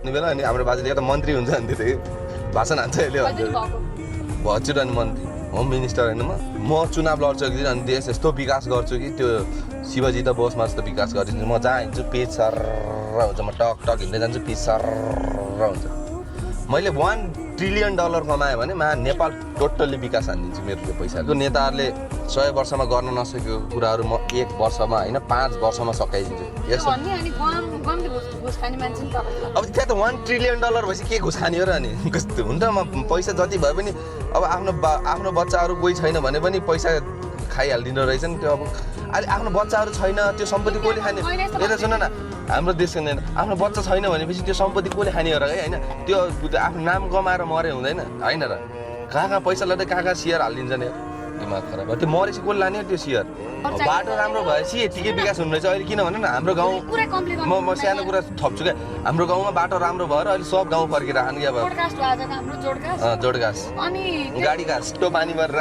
हान्ने बेला अनि हाम्रो बाजेले त मन्त्री हुन्छ भन्दै थियो भाषण हान्छ यसले भन्छु र नि मन्त्री होम मिनिस्टर होइन म चुनाव लड्छु कि अनि देश यस्तो विकास गर्छु कि त्यो शिवजी त बोसमा जस्तो विकास गरिदिन्छु म जहाँ हिँड्छु पेज सर हुन्छ म टक टक हिँड्दै जान्छु पेज सर हुन्छ मैले $1 ट्रिलियन कमाएँ भने नेपाल टोटल्ली विकास हानिदिन्छु मेरो त्यो पैसाको नेताहरूले 100 वर्षमा गर्न नसकेको कुराहरू म 1 वर्षमा होइन 5 वर्षमा सकाइदिन्छु यसो अब त्यहाँ त $1 ट्रिलियन भएपछि के घुस खाने हो र अनि कस्तो हुन्छ म पैसा जति भए पनि अब आफ्नो बच्चाहरू कोही छैन भने पनि पैसा खाइहालिदिँदो रहेछ नि त्यो अब अहिले आफ्नो बच्चाहरू छैन त्यो सम्पत्ति कसले खाने यता सुन न हाम्रो देशको आफ्नो बच्चा छैन भनेपछि त्यो सम्पत्ति कसले खाने हो र है होइन त्यो आफ्नो नाम कमाएर मरे हुँदैन होइन र कहाँ पैसा लाँदै कहाँ सेयर हालिदिन्छ नि दिमाग खराब त्यो मरेपछि कसले लाने त्यो सेयर बाटो राम्रो भएपछि यतिकै विकास हुने रहेछ अहिले किनभने हाम्रो गाउँ म सानो कुरा थप्छु क्या हाम्रो गाउँमा बाटो राम्रो भएर अहिले सब गाउँ फर्केर आने क्या जोडघाँस गाडी घाँस त्यो पानी भरेर